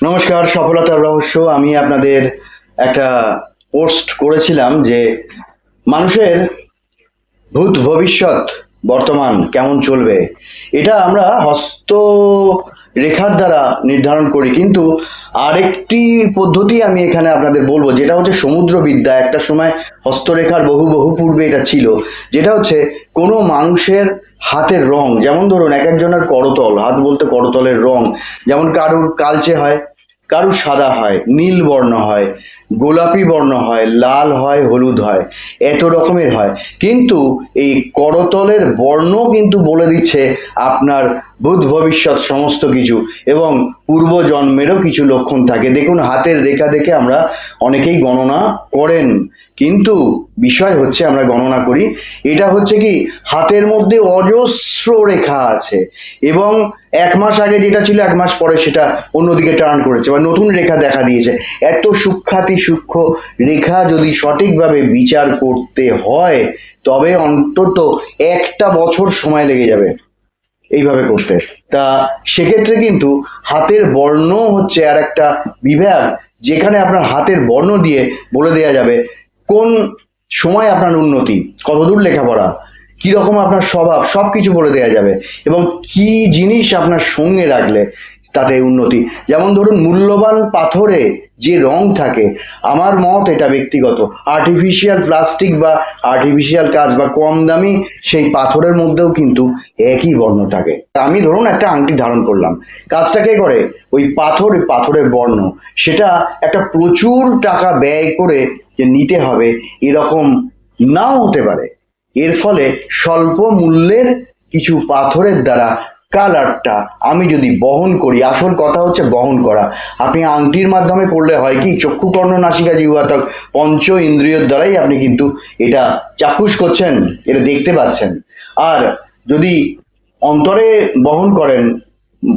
নমস্কার, সফলতার রহস্য। আমি আপনাদের একটা পোস্ট করেছিলাম যে মানুষের ভূত ভবিষ্যৎ বর্তমান কেমন চলবে এটা আমরা হস্ত রেখার দ্বারা নির্ধারণ করি, কিন্তু আরেকটি পদ্ধতি আমি এখানে আপনাদের বলবো, যেটা হচ্ছে সমুদ্রবিদ্যা। একটা সময় হস্তরেখার বহু বহু পূর্বে এটা ছিল, যেটা হচ্ছে কোনো মানুষের হাতের রং। যেমন ধরুন, এক একজনের করতল, হাত বলতে করতলের রং, যেমন কারুর কালচে হয়, কারুর সাদা হয়, নীল বর্ণ হয়, গোলাপি বর্ণ হয়, লাল হয়, হলুদ হয়, এত রকমের হয়। কিন্তু এই করতলের বর্ণ কিন্তু বলে দিচ্ছে আপনার ভূত ভবিষ্যৎ সমস্ত কিছু, এবং পূর্বজন্মেরও কিছু লক্ষণ থাকে। দেখুন, হাতের রেখা দেখে আমরা অনেকেই গণনা করেন, কিন্তু বিষয় হচ্ছে আমরা গণনা করি, এটা হচ্ছে কি হাতের মধ্যে অজস্র রেখা আছে, এবং এক মাস আগে যেটা ছিল এক মাস পরে সেটা অন্যদিকে টার্ন করেছে বা নতুন রেখা দেখা দিয়েছে। এত সূক্ষ্মাতি সূক্ষ্ম রেখা যদি সঠিকভাবে বিচার করতে হয়, তবে অন্তত একটা বছর সময় লেগে যাবে এইভাবে করতে। তা সেক্ষেত্রে কিন্তু হাতের বর্ণ হচ্ছে আর একটা বিভাগ, যেখানে আপনার হাতের বর্ণ দিয়ে বলে দেওয়া যাবে কোন সময় আপনার উন্নতি, কতদূর লেখাপড়া, কি রকম আপনার স্বভাব, সব কিছু বলে দেওয়া যাবে, এবং কি জিনিস আপনার সঙ্গে রাখলে তাতে উন্নতি। যেমন ধরুন, মূল্যবান পাথরে যে রং থাকে, আমার মত এটা ব্যক্তিগত, আর্টিফিশিয়াল প্লাস্টিক বা আর্টিফিশিয়াল কাজ বা কম দামি সেই পাথরের মধ্যেও কিন্তু একই বর্ণ থাকে। আমি ধরুন একটা আংটি ধারণ করলাম, কাজটা কে করে? ওই পাথরের বর্ণ। সেটা একটা প্রচুর টাকা ব্যয় করে যে নিতে হবে এরকম নাও হতে পারে। এর ফলে স্বল্প মূল্যের কিছু পাথরের দ্বারা কালারটা আমি যদি বহন করি, আসল কথা হচ্ছে বহন করা। আপনি আংটির মাধ্যমে করলে হয় কি, চক্ষু কর্ণ নাসিকা জিহ্বা ত্বক পঞ্চ ইন্দ্রিয়র দ্বারাই আপনি কিন্তু এটা চাক্ষুষ করছেন, এটা দেখতে পাচ্ছেন। আর যদি অন্তরে বহন করেন,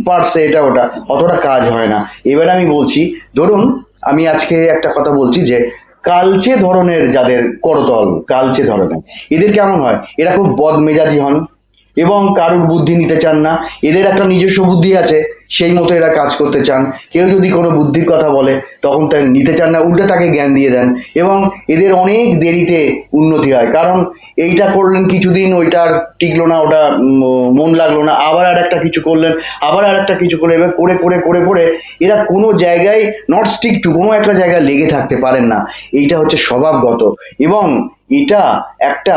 পার্সে এটা ওটা, অতটা কাজ হয় না। এবার আমি বলছি, ধরুন আমি আজকে একটা কথা বলছি যে কালচে ধরনের যাদের করতল কালচে ধরনের, এদের কেমন হয়? এরা খুব বদমেজাজি হন এবং কারুর বুদ্ধি নিতে চান না। এদের একটা নিজস্ব বুদ্ধি আছে, সেই মতো এরা কাজ করতে চান। কেউ যদি কোনো বুদ্ধির কথা বলে তখন তাই নিতে চান না, উল্টে তাকে জ্ঞান দিয়ে দেন, এবং এদের অনেক দেরিতে উন্নতি হয়। কারণ এইটা করলেন কিছুদিন, ওইটার টিকলো না, ওটা মন লাগলো না, আবার আর একটা কিছু করলেন, আবার আর একটা কিছু করলেন, এবার করে করে করে করে এরা কোনো জায়গায় নট স্টিক টু, কোনো একটা জায়গায় লেগে থাকতে পারেন না। এইটা হচ্ছে স্বভাবগত। এবং এটা একটা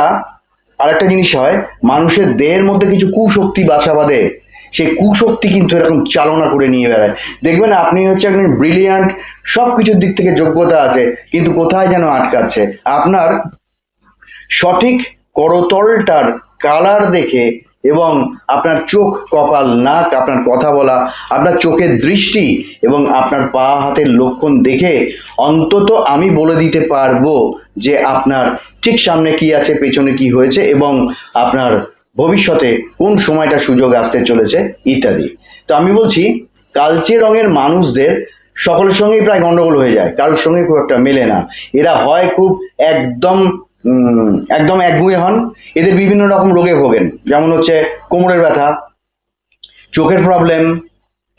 আরেকটা জিনিস হয়, মানুষের দেহের মধ্যে কিছু কুশক্তি বাসা বাঁধে, সেই কুশক্তি কিন্তু এরকম চালনা করে নিয়ে বেড়ায়। দেখবেন আপনি হচ্ছে একজন ব্রিলিয়ান্ট, সব কিছুর দিক থেকে যোগ্যতা আছে, কিন্তু কোথায় যেন আটকাচ্ছে। আপনার সঠিক করতলটার কালার দেখে, এবং আপনার চোখ, কপাল, নাক, আপনার কথা বলা, আপনার চোখের দৃষ্টি এবং আপনার পা হাতের লক্ষণ দেখে অন্তত আমি বলে দিতে পারবো যে আপনার ঠিক সামনে কি আছে, পেছনে কি হয়েছে, এবং আপনার ভবিষ্যতে কোন সময়টা সুযোগ আসতে চলেছে ইত্যাদি। তো আমি বলছি, কালচে রঙের মানুষদের সকলের সঙ্গেই প্রায় গন্ডগোল হয়ে যায়, কারোর সঙ্গে খুব একটা মেলে না। এরা হয় খুব একদম একদম একগুঁয়ে হন, এদের বিভিন্ন রকম রোগে ভোগেন, যেমন হচ্ছে কোমরের ব্যথা, চোখের প্রবলেম,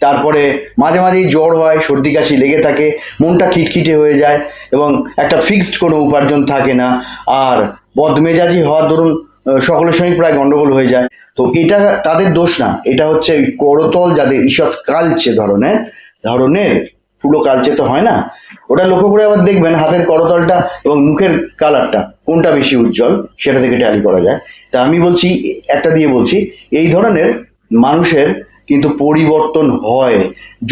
তারপরে মাঝে মাঝেই জ্বর হয়, সর্দি কাশি লেগে থাকে, মনটা খিটখিটে হয়ে যায়, এবং একটা ফিক্সড কোনো উপার্জন থাকে না। আর বদমেজাজি হওয়ার দরুন সকলের সঙ্গে প্রায় গন্ডগোল হয়ে যায়। তো এটা তাদের দোষ না, এটা হচ্ছে ওই করতল যাদের ঈষৎ কালচে ধরনের ধরনের পুরো কালচে তো হয় না, ওটা লক্ষ্য করে আবার দেখবেন হাতের করতলটা এবং মুখের কালারটা কোনটা বেশি উজ্জ্বল, সেটা থেকে ট্যালি করা যায়। তা আমি বলছি, একটা দিয়ে বলছি, এই ধরনের মানুষের কিন্তু পরিবর্তন হয়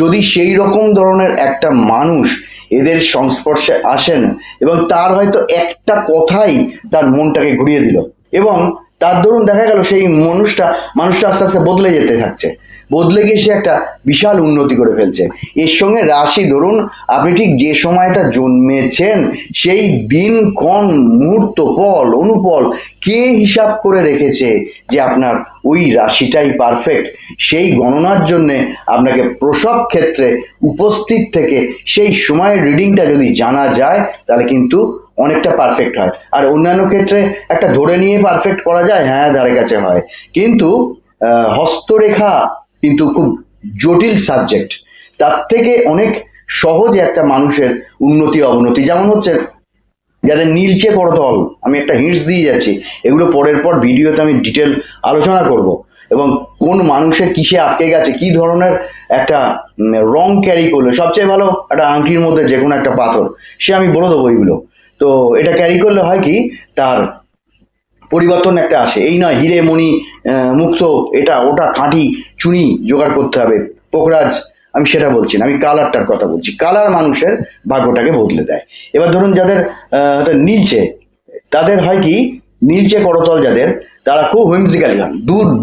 যদি সেই রকম ধরনের একটা মানুষ এদের সংস্পর্শে আসেন, এবং তার হয়তো একটা কথাই তার মনটাকে ঘুরিয়ে দিল, এবং তার দরুন দেখা গেল সেই মানুষটা আস্তে আস্তে বদলে যেতে থাকছে, বদলে গিয়ে সে একটা বিশাল উন্নতি করে ফেলছে। এর সঙ্গে রাশি, ধরুন আপনি ঠিক যে সময়টা জন্মেছেন সেই দিন ক্ষণ মুহূর্ত পল অনুপল কে হিসাব করে রেখেছে যে আপনার ওই রাশিটাই পারফেক্ট, সেই গণনার জন্যে আপনাকে প্রসব ক্ষেত্রে উপস্থিত থেকে সেই সময়ের রিডিংটা যদি জানা যায়, তাহলে কিন্তু অনেকটা পারফেক্ট হয়। আর অন্যান্য ক্ষেত্রে একটা ধরে নিয়ে পারফেক্ট করা যায়, হ্যাঁ ধারে কাছে হয়, কিন্তু হস্তরেখা কিন্তু খুব জটিল সাবজেক্ট। তার থেকে অনেক সহজে একটা মানুষের উন্নতি অবনতি, যেমন হচ্ছে যাদের নীলচে করতল, আমি একটা হিন্টস দিয়ে যাচ্ছি, এগুলো পরের পর ভিডিওতে আমি ডিটেল আলোচনা করব, এবং কোন মানুষের কিসে আটকে গেছে, কি ধরনের একটা রং ক্যারি করলে সবচেয়ে ভালো, একটা আংটির মধ্যে যে কোনো একটা পাথর, সে আমি বলে দেবো এইগুলো। তো এটা ক্যারি করলে হয় কি, তার পরিবর্তন একটা আসে। এই নয় হিরে মণি মুক্ত এটা ওটা খাঁটি চুনি জোগাড় করতে হবে, পোকরাজ, আমি সেটা বলছি না, আমি কালারটার কথা বলছি। কালার মানুষের ভাগ্যটাকে বদলে দেয়। এবার ধরুন যাদের নীলচে, তাদের হয় কি, নীলচে করতল যাদের, তারা খুব হুইমসিক্যালি হন,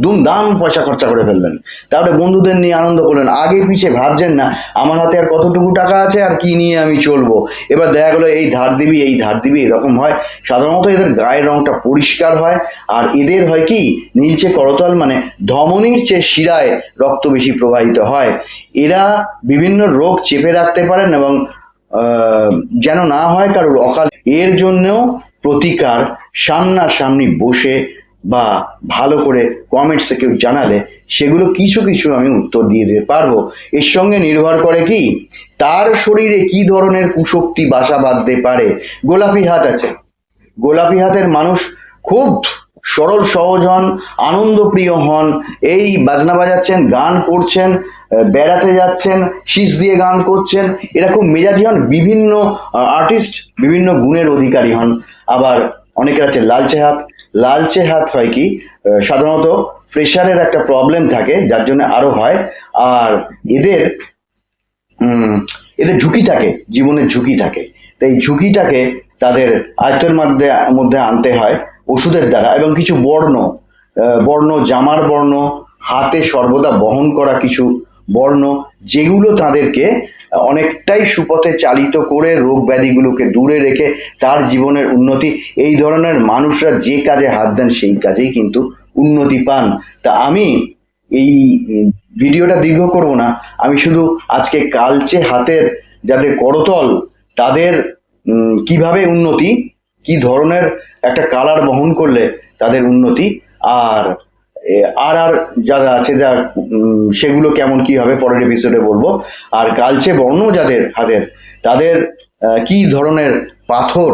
দুমদাম পয়সা খরচা করে ফেললেন, তারপরে বন্ধুদের নিয়ে আনন্দ করলেন, আগে পিছে ভাবছেন না আমার হাতে আর কতটুকু টাকা আছে আর কি নিয়ে আমি চলবো। এবার দেখা গেলো এই ধার দিবি এই ধার দিবি, এরকম হয়। সাধারণত এদের গায়ের রংটা পরিষ্কার হয়, আর এদের হয় কি, নীলচে করতল মানে ধমনীর চেয়ে শিরায় রক্ত বেশি প্রবাহিত হয়। এরা বিভিন্ন রোগ চেপে রাখতে পারেন, এবং যেন না হয় কারোর অকাল, এর জন্যও প্রতিকার সামনাসামনি বসে বা ভালো করে কমেন্টসে কেউ জানালে সেগুলো কিছু কিছু আমি উত্তর দিয়ে দিতে পারবো। এর সঙ্গে নির্ভর করে কি, তার শরীরে কি ধরনের কুশক্তি বাসা বাঁধতে পারে। গোলাপি হাত আছে, গোলাপি হাতের মানুষ খুব সরল সহজ হন, আনন্দপ্রিয় হন, এই বাজনা বাজাচ্ছেন, গান করছেন, বেড়াতে যাচ্ছেন, শীষ দিয়ে গান করছেন, এরা খুব মেজাজি হন, বিভিন্ন আর্টিস্ট বিভিন্ন গুণের অধিকারী হন। আবার অনেকের আছে লালচে হাত। লালচে হাত হয় কি, সাধারণত প্রেশারের একটা প্রবলেম থাকে যার জন্য আরো হয়। আর এদের এদের ঝুঁকি থাকে, জীবনের ঝুঁকি থাকে, তাই ঝুঁকিটাকে তাদের আয়ত্তের মধ্যে আনতে হয় ওষুধের দ্বারা, এবং কিছু বর্ণ জামার বর্ণ, হাতে সর্বদা বহন করা কিছু বর্ণ, যেগুলো তাদেরকে অনেকটাই সুপথে চালিত করে রোগ ব্যাধিগুলোকে দূরে রেখে তার জীবনের উন্নতি, এই ধরনের মানুষরা যে কাজে হাত দেন সেই কাজেই কিন্তু উন্নতি পান। তা আমি এই ভিডিওটা দীর্ঘ করব না, আমি শুধু আজকে কালচে হাতের যাদের করতল, তাদের কিভাবে উন্নতি, কি ধরনের একটা কালার বহন করলে তাদের উন্নতি, আর আর আর যারা আছে যা সেগুলো কেমন কি হবে পরের এপিসোডে বলবো। আর কালচে বর্ণ যাদের হাতের, তাদের কি ধরনের পাথর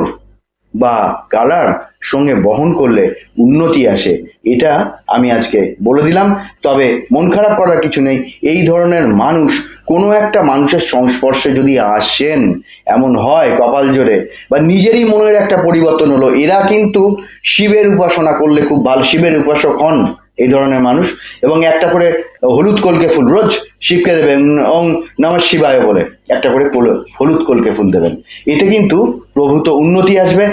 বা কালার সঙ্গে বহন করলে উন্নতি আসে, এটা আমি আজকে বলে দিলাম। তবে মন খারাপ করার কিছু নেই, এই ধরনের মানুষ কোনো একটা মানুষের সংস্পর্শে যদি আসেন, এমন হয় কপাল জোরে বা নিজেরই মনের একটা পরিবর্তন হলো, এরা কিন্তু শিবের উপাসনা করলে খুব ভালো, শিবের উপাসক হন এই ধরনের মানুষ, এবং একটা করে হলুদ কলকে ফুল রোজ শিবকে দেবেন, ওং নমঃ শিবায় বলে একটা করে হলুদ কলকে ফুল দেবেন, এতে কিন্তু প্রভূত উন্নতি আসবে।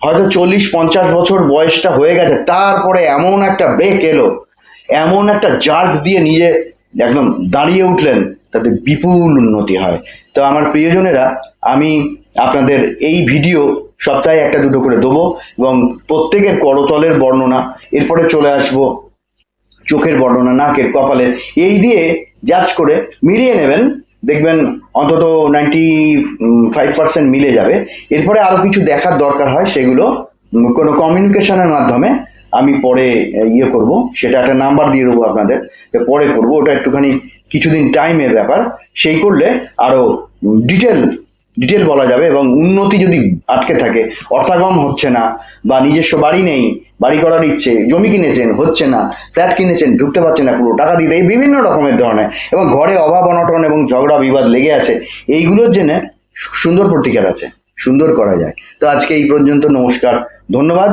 হয়তো 40-50 বছর বয়সটা হয়ে গেছে, তারপরে এমন একটা ব্রেক এলো, এমন একটা জার্ক দিয়ে নিজে একদম দাঁড়িয়ে উঠলেন, তাতে বিপুল উন্নতি হয়। তো আমার প্রিয়জনেরা, আমি আপনাদের এই ভিডিও সপ্তাহে একটা দুটো করে দেবো, এবং প্রত্যেকের করতলের বর্ণনা, এরপরে চলে আসবো চোখের বর্ণনা, নাকের, কপালের, এই দিয়ে জাজ করে মিলিয়ে নেবেন, দেখবেন অন্তত 95% মিলে যাবে। এরপরে আরো কিছু দেখার দরকার হয়, সেগুলো কোনো কমিউনিকেশনের মাধ্যমে আমি পরে ইয়ে করব, সেটা একটা নাম্বার দিয়ে দেবো আপনাদের, পরে করব, ওটা একটুখানি কিছুদিন টাইমের ব্যাপার, সেই করলে আরো ডিটেল বলা যাবে। এবং উন্নতি যদি আটকে থাকে, অর্থাগম হচ্ছে না, বা নিজস্ব বাড়ি নেই, বাড়ি করার ইচ্ছে, জমি কিনেছেন হচ্ছে না, ফ্ল্যাট কিনেছেন ঢুকতে পারছেন না, পুরো টাকা দিতে, এই বিভিন্ন রকমের ধরনের, এবং ঘরে অভাব অনটন এবং ঝগড়া বিবাদ লেগে আছে, এইগুলোর জন্য সুন্দর প্রতিকার আছে, সুন্দর করা যায়। তো আজকে এই পর্যন্ত, নমস্কার, ধন্যবাদ।